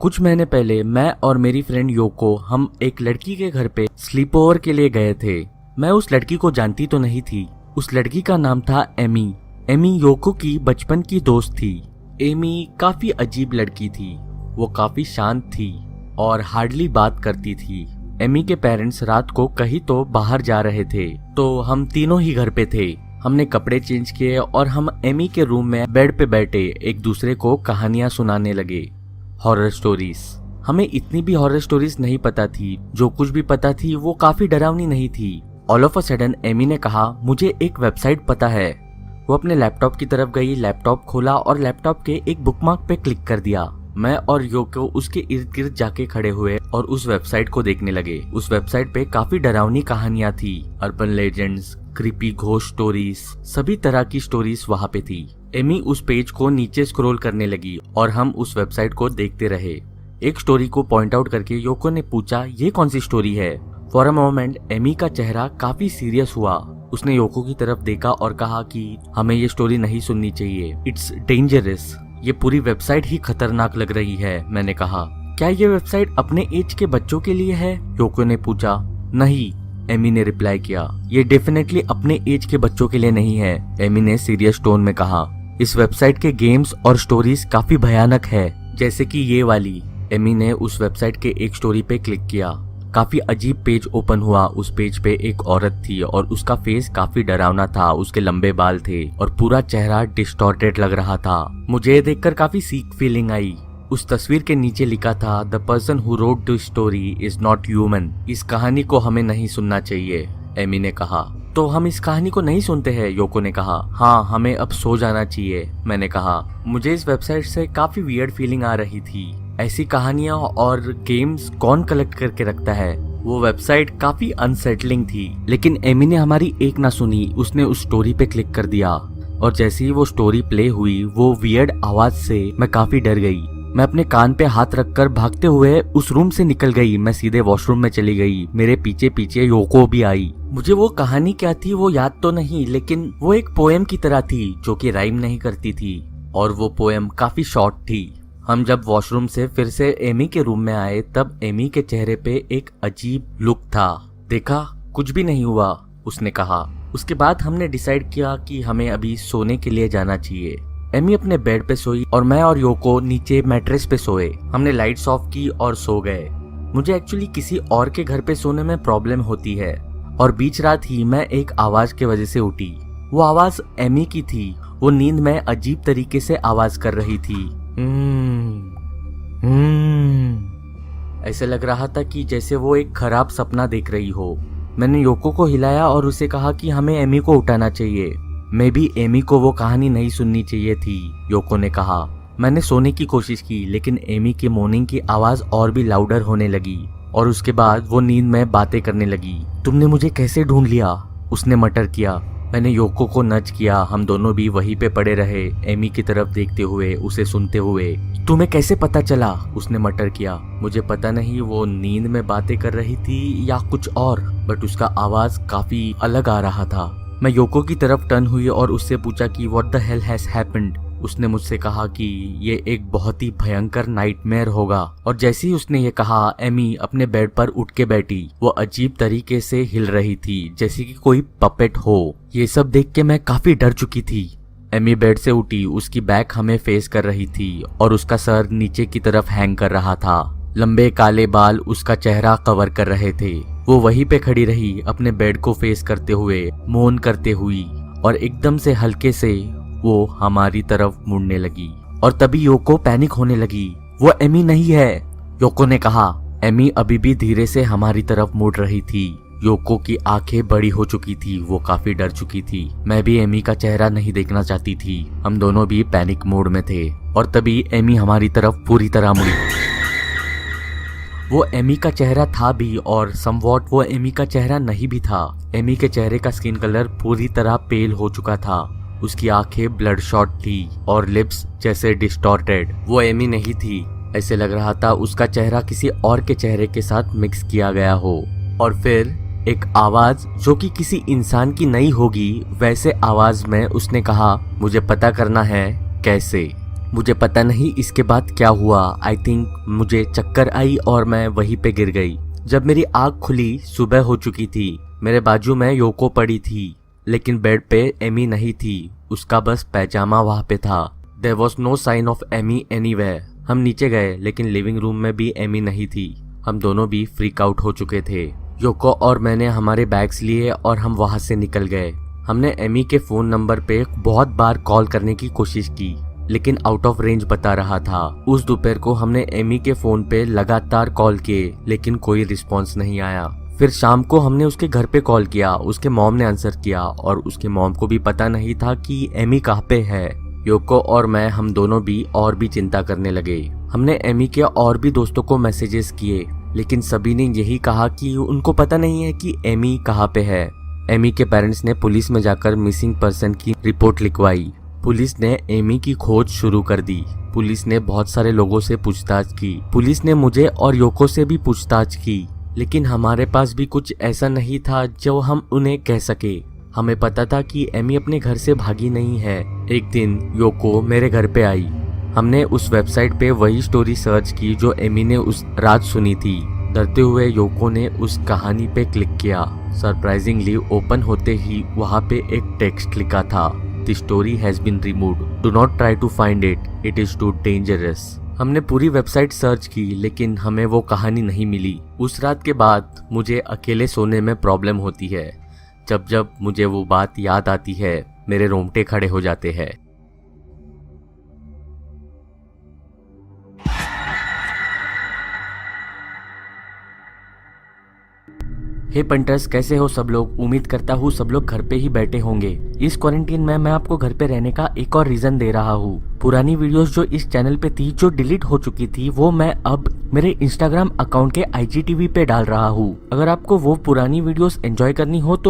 कुछ महीने पहले मैं और मेरी फ्रेंड योको हम एक लड़की के घर पे स्लीप ओवर के लिए गए थे। मैं उस लड़की को जानती तो नहीं थी। उस लड़की का नाम था एमी। एमी योको की बचपन की दोस्त थी। एमी काफी अजीब लड़की थी। वो काफी शांत थी और हार्डली बात करती थी। एमी के पेरेंट्स रात को कहीं तो बाहर जा रहे थे, तो हम तीनों ही घर पे थे। हमने कपड़े चेंज किए और हम एमी के रूम में बेड पे बैठे एक दूसरे को कहानियां सुनाने लगे, हॉरर स्टोरीज। हमें इतनी भी हॉरर स्टोरीज नहीं पता थी। जो कुछ भी पता थी वो काफी डरावनी नहीं थी। All of a sudden Amy ने कहा, मुझे एक वेबसाइट पता है। वो अपने लैपटॉप की तरफ गई, लैपटॉप खोला और लैपटॉप के एक बुकमार्क पे क्लिक कर दिया। मैं और योको उसके इर्द गिर्द जाके खड़े हुए और उस वेबसाइट को देखने लगे। उस वेबसाइट पे काफी डरावनी कहानियां थी, urban legends, creepy ghost stories, सभी तरह की स्टोरीज वहाँ पे थी। एमी उस पेज को नीचे स्क्रॉल करने लगी और हम उस वेबसाइट को देखते रहे। एक स्टोरी को पॉइंट आउट करके योको ने पूछा, ये कौन सी स्टोरी है? फॉर अ मोमेंट एमी का चेहरा काफी सीरियस हुआ। उसने योको की तरफ देखा और कहा कि हमें ये स्टोरी नहीं सुननी चाहिए, इट्स डेंजरस। ये पूरी वेबसाइट ही खतरनाक लग रही है। मैंने कहा, क्या ये वेबसाइट अपने एज के बच्चों के लिए है? योको ने पूछा। नहीं, एमी ने रिप्लाई किया, ये डेफिनेटली अपने एज के बच्चों के लिए नहीं है। एमी ने सीरियस टोन में कहा, इस वेबसाइट के गेम्स और स्टोरीज काफी भयानक है, जैसे कि ये वाली। एमी ने उस वेबसाइट के एक स्टोरी पे क्लिक किया। काफी अजीब पेज ओपन हुआ। उस पेज पे एक औरत थी और उसका फेस काफी डरावना था। उसके लंबे बाल थे और पूरा चेहरा डिस्टॉर्टेड लग रहा था। मुझे ये देखकर काफी सीक फीलिंग आई। उस तस्वीर के नीचे लिखा था, the person who wrote this story is not human. इस कहानी को हमें नहीं सुनना चाहिए, एमी ने कहा। तो हम इस कहानी को नहीं सुनते हैं, योको ने कहा। हाँ, हमें अब सो जाना चाहिए, मैंने कहा। मुझे इस वेबसाइट से काफी वियर्ड फीलिंग आ रही थी। ऐसी कहानियां और गेम्स कौन कलेक्ट करके रखता है? वो वेबसाइट काफी अनसेटलिंग थी। लेकिन एमी ने हमारी एक ना सुनी। उसने उस स्टोरी पे क्लिक कर दिया और जैसे ही वो स्टोरी प्ले हुई, वो वियर्ड आवाज से मैं काफी डर गई। मैं अपने कान पे हाथ रखकर भागते हुए उस रूम से निकल गई। मैं सीधे वॉशरूम में चली गई। मेरे पीछे पीछे योको भी आई। मुझे वो कहानी क्या थी वो याद तो नहीं, लेकिन वो एक पोएम की तरह थी जो कि राइम नहीं करती थी और वो पोएम काफी शॉर्ट थी। हम जब वॉशरूम से फिर से एमी के रूम में आए, तब एमी के चेहरे पे एक अजीब लुक था। देखा, कुछ भी नहीं हुआ, उसने कहा। उसके बाद हमने डिसाइड किया कि हमें अभी सोने के लिए जाना चाहिए। एमी अपने बेड पे सोई और मैं और योको नीचे मैट्रेस पे सोए। हमने लाइट्स ऑफ की और सो गए। मुझे एक्चुअली किसी और के घर पे सोने में प्रॉब्लम होती है और बीच रात ही मैं एक आवाज की वजह से उठी। वो आवाज एमी की थी। वो नींद में अजीब तरीके से आवाज कर रही थी। ऐसे लग रहा था कि जैसे वो एक खराब सपना देख रही हो। मैंने योको को हिलाया और उसे कहा कि हमें एमी को उठाना चाहिए। मैं भी एमी को वो कहानी नहीं सुननी चाहिए थी, योको ने कहा। मैंने सोने की कोशिश की, लेकिन एमी की मॉर्निंग की आवाज और भी लाउडर होने लगी और उसके बाद वो नींद में बातें करने लगी। तुमने मुझे कैसे ढूंढ लिया? उसने मटर किया। मैंने योको को नच किया। हम दोनों भी वहीं पे पड़े रहे, एमी की तरफ देखते हुए, उसे सुनते हुए। तुम्हें कैसे पता चला? उसने मटर किया। मुझे पता नहीं वो नींद में बातें कर रही थी या कुछ और, बट उसका आवाज काफी अलग आ रहा था। मैं योको की तरफ टर्न हुई और उससे पूछा कि what the hell has happened. उसने मुझसे कहा कि ये एक बहुत ही भयंकर नाइटमेयर होगा। और जैसे ही उसने ये कहा, एमी अपने बेड पर उठ के बैठी। वो अजीब तरीके से हिल रही थी, जैसे कि कोई पपेट हो। ये सब देख के मैं काफी डर चुकी थी। एमी बेड से उठी। उसकी बैक हमें फेस कर रही थी और उसका सर नीचे की तरफ हैंग कर रहा था। लंबे काले बाल उसका चेहरा कवर कर रहे थे। वो वहीं पे खड़ी रही, अपने बेड को फेस करते हुए, मौन करते हुई, और एकदम से हल्के से वो हमारी तरफ मुड़ने लगी। और तभी योको पैनिक होने लगी। वो एमी नहीं है, योको ने कहा। एमी अभी भी धीरे से हमारी तरफ मुड़ रही थी। योको की आंखें बड़ी हो चुकी थी। वो काफी डर चुकी थी। मैं भी एमी का चेहरा नहीं देखना चाहती थी। हम दोनों भी पैनिक मोड में थे। और तभी एमी हमारी तरफ पूरी तरह मुड़ी। वो एमी का चेहरा था भी और समवॉट वो एमी का चेहरा नहीं भी था। एमी के चेहरे का स्किन कलर पूरी तरह पेल हो चुका था। उसकी आंखें ब्लड शॉट थी और लिप्स जैसे डिस्टॉर्टेड। वो एमी नहीं थी। ऐसे लग रहा था उसका चेहरा किसी और के चेहरे के साथ मिक्स किया गया हो। और फिर एक आवाज जो कि किसी इंसान की नहीं होगी, वैसे आवाज में उसने कहा, मुझे पता करना है कैसे। मुझे पता नहीं इसके बाद क्या हुआ। आई थिंक मुझे चक्कर आई और मैं वहीं पे गिर गई। जब मेरी आँख खुली सुबह हो चुकी थी। मेरे बाजू में योको पड़ी थी, लेकिन बेड पे एमी नहीं थी। उसका बस पैजामा वहाँ पे था। There was no sign of Amy anywhere. हम नीचे गए, लेकिन लिविंग रूम में भी एमी नहीं थी। हम दोनों भी फ्रीक आउट हो चुके थे। योको और मैंने हमारे बैग्स लिए और हम वहाँ से निकल गए। हमने एमी के फोन नंबर पे बहुत बार कॉल करने की कोशिश की, लेकिन आउट ऑफ रेंज बता रहा था। उस दोपहर को हमने एमी के फोन पे लगातार कॉल किए, लेकिन कोई रिस्पॉन्स नहीं आया। फिर शाम को हमने उसके घर पे कॉल किया। उसके मॉम ने आंसर किया और उसके मॉम को भी पता नहीं था कि एमी कहाँ पे है। योको और मैं हम दोनों भी और भी चिंता करने लगे। हमने एमी के और भी दोस्तों को मैसेजेस किए, लेकिन सभी ने यही कहा कि उनको पता नहीं है कि एमी कहाँ पे है। एमी के पेरेंट्स ने पुलिस में जाकर मिसिंग पर्सन की रिपोर्ट लिखवाई। पुलिस ने एमी की खोज शुरू कर दी। पुलिस ने बहुत सारे लोगों से पूछताछ की। पुलिस ने मुझे और योको से भी पूछताछ की, लेकिन हमारे पास भी कुछ ऐसा नहीं था जो हम उन्हें कह सके। हमें पता था कि एमी अपने घर से भागी नहीं है। एक दिन योको मेरे घर पे आई। हमने उस वेबसाइट पे वही स्टोरी सर्च की जो एमी ने उस रात सुनी थी। डरते हुए योको ने उस कहानी पे क्लिक किया। सरप्राइजिंगली ओपन होते ही वहाँ पे एक टेक्स्ट लिखा था, the story has been removed, do not try to find it, it is too dangerous. हमने पूरी वेबसाइट सर्च की, लेकिन हमें वो कहानी नहीं मिली। उस रात के बाद मुझे अकेले सोने में प्रॉब्लम होती है। जब जब मुझे वो बात याद आती है, मेरे रोंगटे खड़े हो जाते हैं। हे पंटर्स, कैसे हो सब लोग? उम्मीद करता हूँ सब लोग घर पे ही बैठे होंगे। इस क्वारंटीन में मैं आपको घर पे रहने का एक और रीजन दे रहा हूँ। पुरानी वीडियोस जो इस चैनल पे थी, जो डिलीट हो चुकी थी, वो मैं अब मेरे इंस्टाग्राम अकाउंट के IGTV पे डाल रहा हूँ। अगर आपको वो पुरानी वीडियोस एंजॉय करनी हो तो